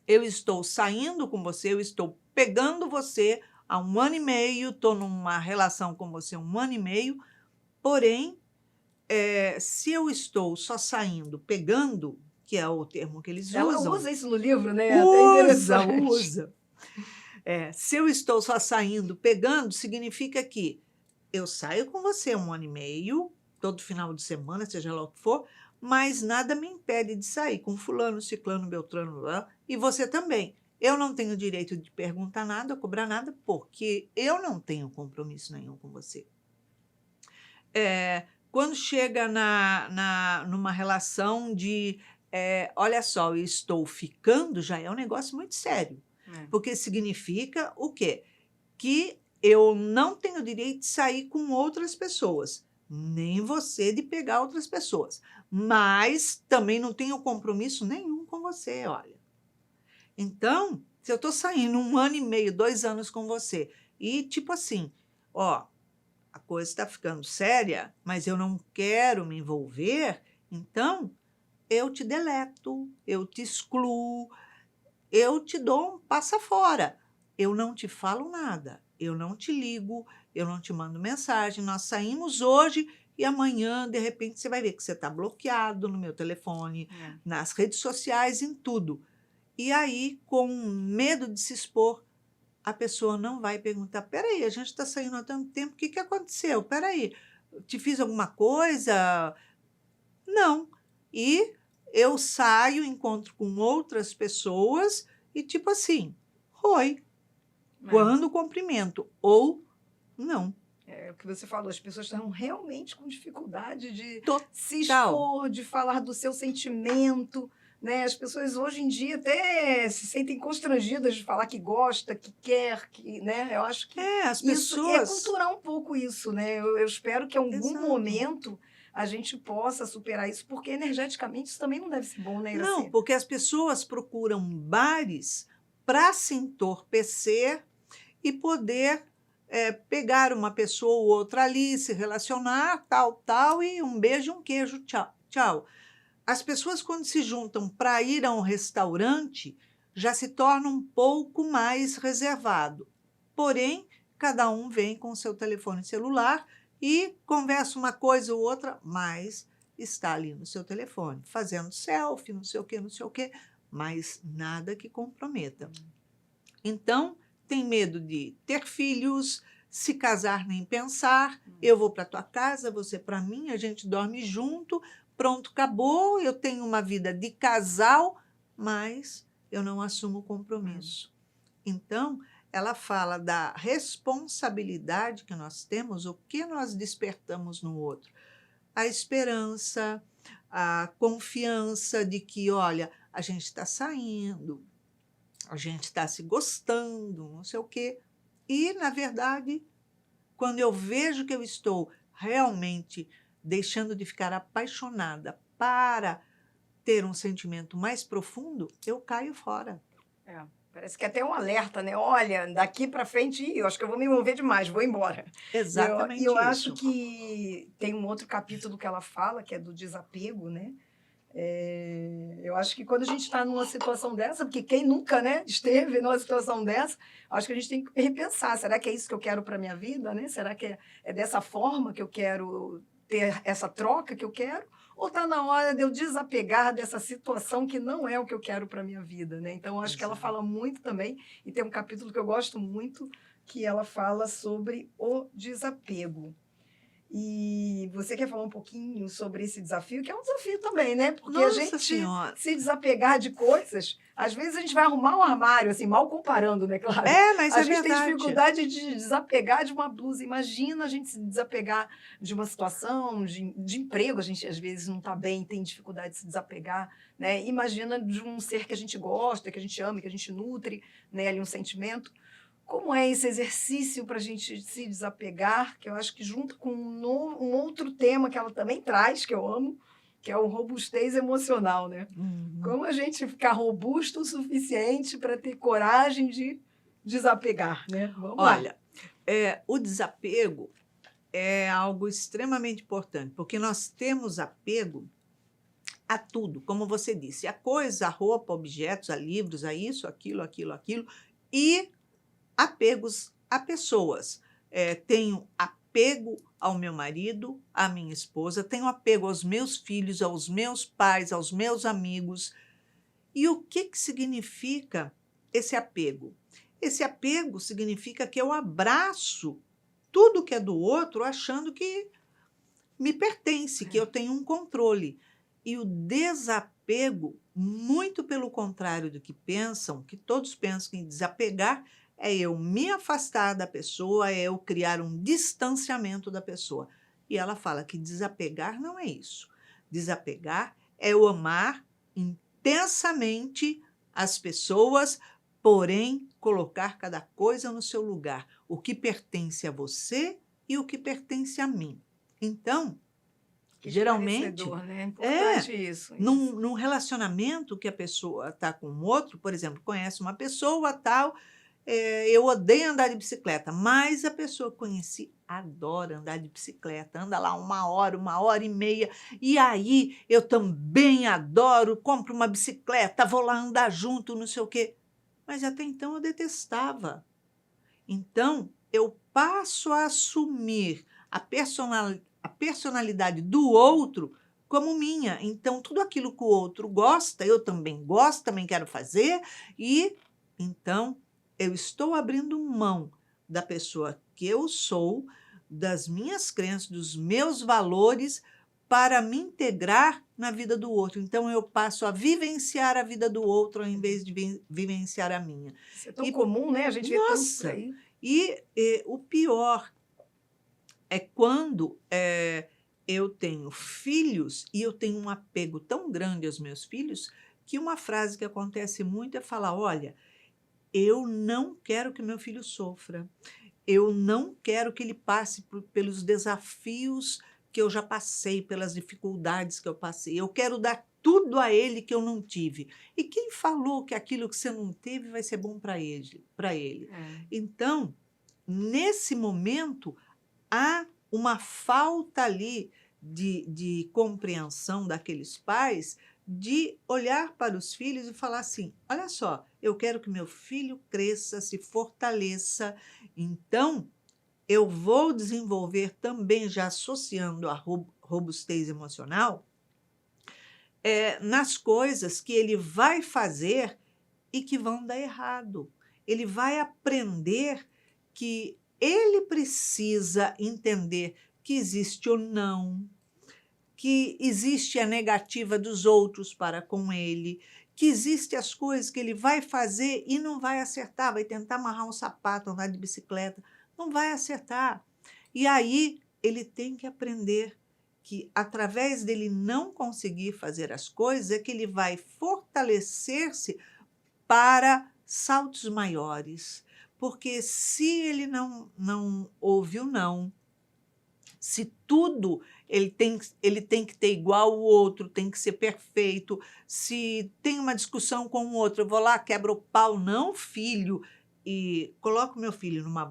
S2: Eu estou saindo com você, eu estou pegando você há 1 ano e meio, estou numa relação com você há 1 ano e meio, porém, se eu estou só saindo, pegando, que é o termo que eles usam...
S3: Ela usa isso no livro, né? É até interessante.
S2: Usa. Se eu estou só saindo, pegando, significa que eu saio com você há 1 ano e meio, todo final de semana, seja lá o que for, mas nada me impede de sair com fulano, ciclano, beltrano, e você também. Eu não tenho direito de perguntar nada, cobrar nada, porque eu não tenho compromisso nenhum com você. Quando chega numa relação de, olha só, eu estou ficando, já é um negócio muito sério. Porque significa o quê? Que eu não tenho direito de sair com outras pessoas, nem você de pegar outras pessoas, mas também não tenho compromisso nenhum com você, olha. Então, se eu estou saindo 1 ano e meio, 2 anos com você, e tipo assim, ó, a coisa está ficando séria, mas eu não quero me envolver, então eu te deleto, eu te excluo, eu te dou um passa fora. Eu não te falo nada, eu não te ligo, eu não te mando mensagem, nós saímos hoje e amanhã, de repente, você vai ver que você está bloqueado no meu telefone, nas redes sociais, em tudo. E aí, com medo de se expor, a pessoa não vai perguntar, peraí, a gente está saindo há tanto tempo, o que aconteceu? Peraí, Te fiz alguma coisa? Não. E eu saio, encontro com outras pessoas e tipo assim, oi, quando cumprimento ou não.
S3: É o que você falou, as pessoas estão realmente com dificuldade de se
S2: Total.
S3: expor, de falar do seu sentimento, né? As pessoas hoje em dia até se sentem constrangidas de falar que gosta, que quer, que, né? Eu acho que
S2: As
S3: isso é
S2: pessoas...
S3: culturar um pouco isso, né? Eu espero que em algum
S2: Exato.
S3: momento a gente possa superar isso, porque energeticamente isso também não deve ser bom, né, Iraci?
S2: Não, porque as pessoas procuram bares para se entorpecer e poder pegar uma pessoa ou outra ali, se relacionar, tal, e um beijo, um queijo, tchau, tchau. As pessoas, quando se juntam para ir a um restaurante, já se torna um pouco mais reservado. Porém, cada um vem com o seu telefone celular e conversa uma coisa ou outra, mas está ali no seu telefone, fazendo selfie, não sei o quê, mas nada que comprometa. Então, tem medo de ter filhos, se casar nem pensar, eu vou para tua casa, você para mim, a gente dorme junto, pronto, acabou, eu tenho uma vida de casal, mas eu não assumo compromisso. Então, ela fala da responsabilidade que nós temos, o que nós despertamos no outro. A esperança, a confiança de que, olha, a gente está saindo, a gente está se gostando, não sei o quê. E, na verdade, quando eu vejo que eu estou realmente deixando de ficar apaixonada para ter um sentimento mais profundo, eu caio fora.
S3: Parece que é até um alerta, né? Olha, daqui para frente, eu acho que eu vou me envolver demais, vou embora.
S2: Exatamente
S3: eu
S2: isso.
S3: acho que tem um outro capítulo que ela fala, que é do desapego, né? Eu acho que quando a gente está numa situação dessa, porque quem nunca, né, esteve numa situação dessa, acho que a gente tem que repensar, será que é isso que eu quero para a minha vida, né? Será que é dessa forma que eu quero ter essa troca que eu quero? Ou está na hora de eu desapegar dessa situação que não é o que eu quero para a minha vida, né? Então, acho que ela fala muito também, e tem um capítulo que eu gosto muito, que ela fala sobre o desapego. E você quer falar um pouquinho sobre esse desafio, que é um desafio também, né? Porque
S2: Nossa
S3: a gente
S2: Senhora.
S3: se desapegar de coisas, às vezes a gente vai arrumar um armário, assim, mal comparando, né, claro?
S2: Mas
S3: a gente tem
S2: verdade.
S3: dificuldade de desapegar de uma blusa. Imagina a gente se desapegar de uma situação, de emprego, a gente às vezes não está bem, tem dificuldade de se desapegar, né? Imagina de um ser que a gente gosta, que a gente ama, que a gente nutre, né, ali um sentimento. Como é esse exercício para a gente se desapegar, que eu acho que junto com um outro tema que ela também traz, que eu amo, que é o robustez emocional, né? Como a gente ficar robusto o suficiente para ter coragem de desapegar, né? Vamos
S2: Olha, o desapego é algo extremamente importante, porque nós temos apego a tudo, como você disse, a coisa, a roupa, objetos, a livros, a isso, aquilo, e apegos a pessoas. Tenho apego ao meu marido, à minha esposa, tenho apego aos meus filhos, aos meus pais, aos meus amigos. E o que significa esse apego? Esse apego significa que eu abraço tudo que é do outro achando que me pertence, que eu tenho um controle. E o desapego, muito pelo contrário do que pensam, que todos pensam em desapegar, é eu me afastar da pessoa, é eu criar um distanciamento da pessoa. E ela fala que desapegar não é isso. Desapegar é eu amar intensamente as pessoas, porém colocar cada coisa no seu lugar. O que pertence a você e o que pertence a mim. Então, geralmente,
S3: né? Importante isso.
S2: Num relacionamento que a pessoa está com o outro, por exemplo, conhece uma pessoa, tal, eu odeio andar de bicicleta, mas a pessoa que conheci adora andar de bicicleta, anda lá 1 hora, 1 hora e meia, e aí eu também adoro, compro uma bicicleta, vou lá andar junto, não sei o quê. Mas até então eu detestava. Então, eu passo a assumir a personalidade do outro como minha. Então, tudo aquilo que o outro gosta, eu também gosto, também quero fazer, e então eu estou abrindo mão da pessoa que eu sou, das minhas crenças, dos meus valores, para me integrar na vida do outro. Então, eu passo a vivenciar a vida do outro, ao invés de vivenciar a minha.
S3: Isso é tão comum, né? A gente vê tanto por
S2: Nossa!
S3: aí.
S2: E o pior é quando eu tenho filhos e eu tenho um apego tão grande aos meus filhos que uma frase que acontece muito é falar: olha, eu não quero que meu filho sofra, eu não quero que ele passe pelos desafios que eu já passei, pelas dificuldades que eu passei, eu quero dar tudo a ele que eu não tive. E quem falou que aquilo que você não teve vai ser bom para ele? Então, nesse momento, há uma falta ali de compreensão daqueles pais de olhar para os filhos e falar assim: olha só, eu quero que meu filho cresça, se fortaleça, então eu vou desenvolver também, já associando a robustez emocional, nas coisas que ele vai fazer e que vão dar errado. Ele vai aprender que ele precisa entender que existe o não, que existe a negativa dos outros para com ele, que existem as coisas que ele vai fazer e não vai acertar, vai tentar amarrar um sapato, andar de bicicleta, não vai acertar. E aí ele tem que aprender que, através dele não conseguir fazer as coisas, é que ele vai fortalecer-se para saltos maiores. Porque se ele não ouve o não, se tudo ele tem que ter igual o outro, tem que ser perfeito, se tem uma discussão com o outro, eu vou lá, quebro o pau, não, filho, e coloco meu filho numa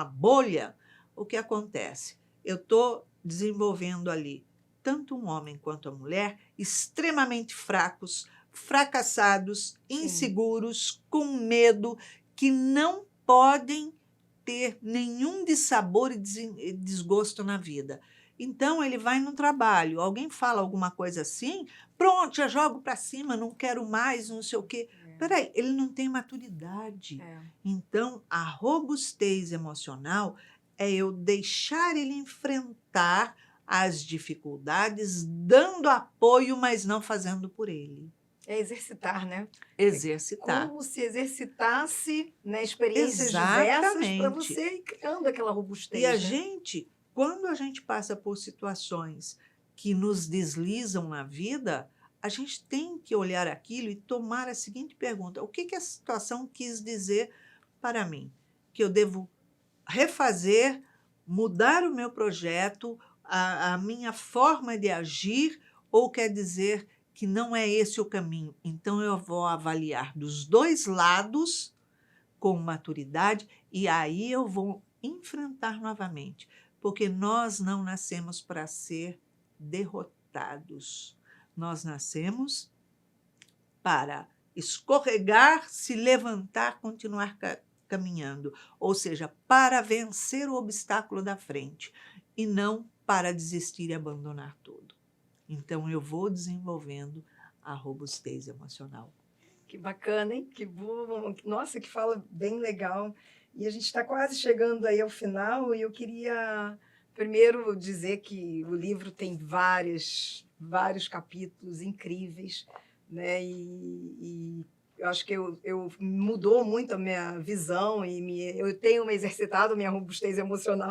S2: bolha, o que acontece? Eu estou desenvolvendo ali tanto um homem quanto a mulher extremamente fracos, fracassados, inseguros, com medo, que não podem ter nenhum dissabor e desgosto na vida. Então, ele vai no trabalho, alguém fala alguma coisa assim, pronto, já jogo para cima, não quero mais, não sei o quê. Peraí, ele não tem maturidade. Então, a robustez emocional é eu deixar ele enfrentar as dificuldades, dando apoio, mas não fazendo por ele.
S3: É exercitar, né?
S2: Exercitar.
S3: Como se exercitasse, né, experiências
S2: Exatamente.
S3: diversas para você ir criando aquela robustez.
S2: E a
S3: né?
S2: gente, quando a gente passa por situações que nos deslizam na vida, a gente tem que olhar aquilo e tomar a seguinte pergunta: o que a situação quis dizer para mim? Que eu devo refazer, mudar o meu projeto, a minha forma de agir, ou quer dizer que não é esse o caminho? Então, eu vou avaliar dos dois lados com maturidade e aí eu vou enfrentar novamente, porque nós não nascemos para ser derrotados. Nós nascemos para escorregar, se levantar, continuar caminhando, ou seja, para vencer o obstáculo da frente e não para desistir e abandonar tudo. Então, eu vou desenvolvendo a robustez emocional.
S3: Que bacana, hein? Que bom. Nossa, que fala bem legal. E a gente está quase chegando aí ao final e eu queria primeiro dizer que o livro tem vários capítulos incríveis, né? E eu acho que eu mudou muito a minha visão e eu tenho me exercitado a minha robustez emocional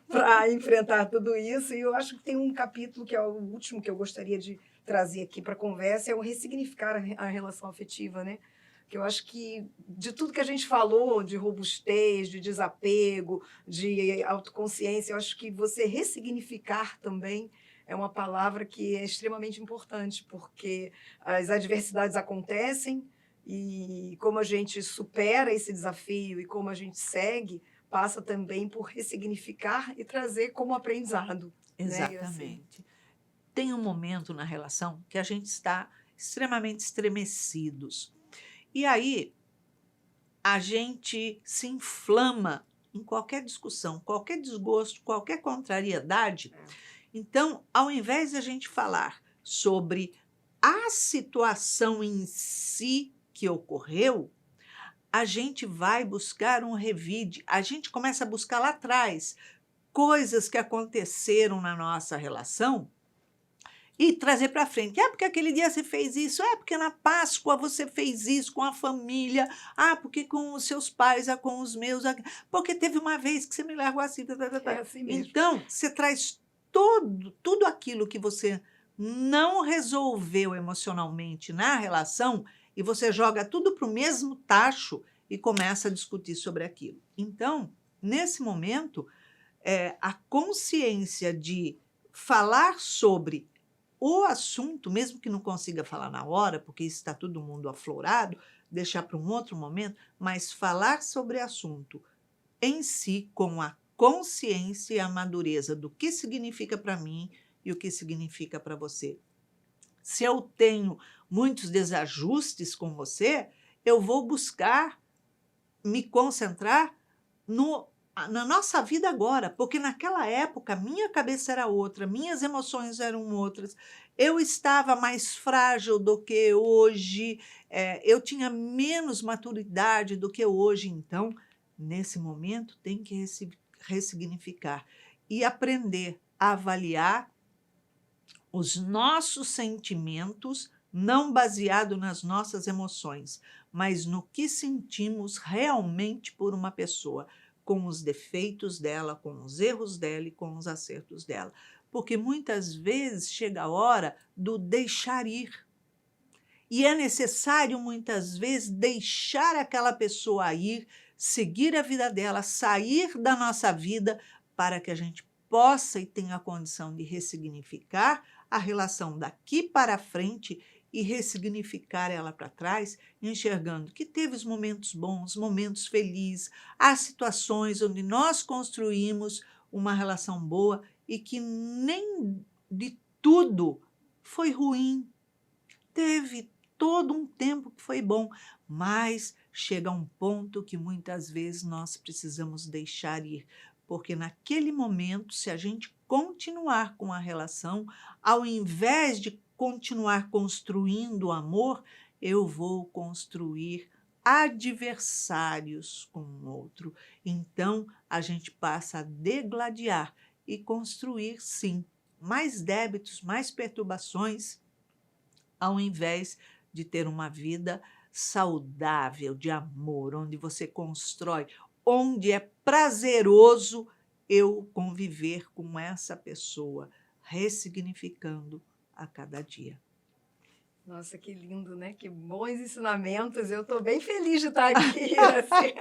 S3: para enfrentar tudo isso. E eu acho que tem um capítulo que é o último que eu gostaria de trazer aqui para a conversa, é o ressignificar a relação afetiva, né? Que eu acho que de tudo que a gente falou, de robustez, de desapego, de autoconsciência, eu acho que você ressignificar também é uma palavra que é extremamente importante, porque as adversidades acontecem e como a gente supera esse desafio e como a gente segue, passa também por ressignificar e trazer como aprendizado.
S2: Exatamente.
S3: Né? Assim,
S2: tem um momento na relação que a gente está extremamente estremecidos. E aí, a gente se inflama em qualquer discussão, qualquer desgosto, qualquer contrariedade. Então, ao invés de a gente falar sobre a situação em si que ocorreu, a gente vai buscar um revide, a gente começa a buscar lá atrás coisas que aconteceram na nossa relação e trazer para frente. É porque aquele dia você fez isso, é porque na Páscoa você fez isso com a família, porque com os seus pais, com os meus, porque teve uma vez que você me largou assim.
S3: É assim mesmo.
S2: Então, você traz tudo aquilo que você não resolveu emocionalmente na relação e você joga tudo para o mesmo tacho e começa a discutir sobre aquilo. Então, nesse momento, a consciência de falar sobre o assunto, mesmo que não consiga falar na hora, porque isso está todo mundo aflorado, deixar para um outro momento, mas falar sobre o assunto em si, com a consciência e a madureza do que significa para mim e o que significa para você. Se eu tenho muitos desajustes com você, eu vou buscar me concentrar na nossa vida agora, porque naquela época minha cabeça era outra, minhas emoções eram outras, eu estava mais frágil do que hoje, eu tinha menos maturidade do que hoje. Então, nesse momento, tem que ressignificar e aprender a avaliar os nossos sentimentos, não baseado nas nossas emoções, mas no que sentimos realmente por uma pessoa, com os defeitos dela, com os erros dela e com os acertos dela. Porque muitas vezes chega a hora do deixar ir. E é necessário, muitas vezes, deixar aquela pessoa ir, seguir a vida dela, sair da nossa vida, para que a gente possa e tenha a condição de ressignificar a relação daqui para frente e ressignificar ela para trás, enxergando que teve os momentos bons, momentos felizes, as situações onde nós construímos uma relação boa e que nem de tudo foi ruim. Teve todo um tempo que foi bom, mas chega a um ponto que muitas vezes nós precisamos deixar ir, porque naquele momento, se a gente continuar com a relação, ao invés de continuar construindo o amor, eu vou construir adversários com o outro. Então, a gente passa a degladiar e construir, sim, mais débitos, mais perturbações, ao invés de ter uma vida saudável, de amor, onde você constrói, onde é prazeroso eu conviver com essa pessoa, ressignificando a cada dia.
S3: Nossa, que lindo, né? Que bons ensinamentos. Eu estou bem feliz de estar aqui. Assim.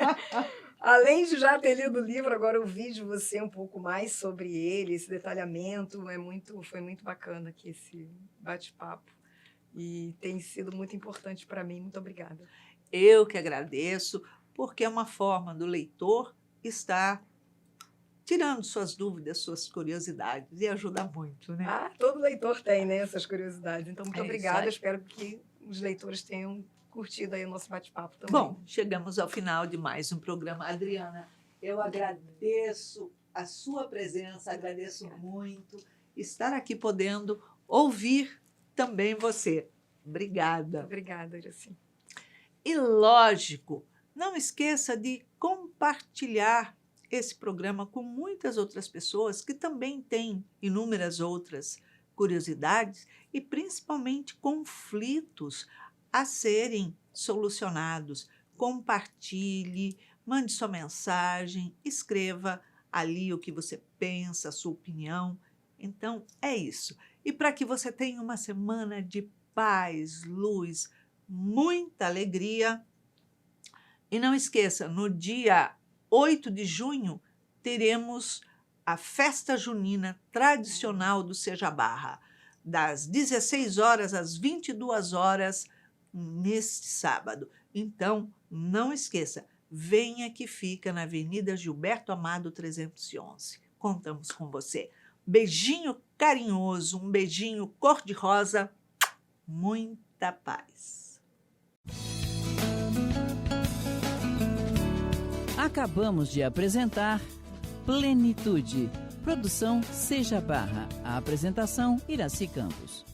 S3: Além de já ter lido o livro, agora ouvir de você um pouco mais sobre ele, esse detalhamento, foi muito bacana aqui esse bate-papo. E tem sido muito importante para mim. Muito obrigada.
S2: Eu que agradeço, porque é uma forma do leitor estar tirando suas dúvidas, suas curiosidades, e ajuda muito, né?
S3: Todo leitor tem, né, essas curiosidades. Então, muito obrigada.
S2: Isso aí.
S3: Espero que os leitores tenham curtido aí o nosso bate-papo também.
S2: Bom, chegamos ao final de mais um programa. Adriana, eu agradeço a sua presença, agradeço muito estar aqui podendo ouvir também você. Obrigada.
S3: Obrigada, Iraci.
S2: E, lógico, não esqueça de compartilhar esse programa com muitas outras pessoas que também têm inúmeras outras curiosidades e, principalmente, conflitos a serem solucionados. Compartilhe, mande sua mensagem, escreva ali o que você pensa, a sua opinião. Então, é isso. E para que você tenha uma semana de paz, luz, muita alegria. E não esqueça, no dia 8 de junho, teremos a festa junina tradicional do Seja Barra, das 16 horas às 22 horas, neste sábado. Então, não esqueça, venha que fica na Avenida Gilberto Amado 311. Contamos com você. Beijinho carinhoso, um beijinho cor-de-rosa, muita paz.
S1: Acabamos de apresentar Plenitude. Produção Seja Barra. A apresentação Iraci Campos.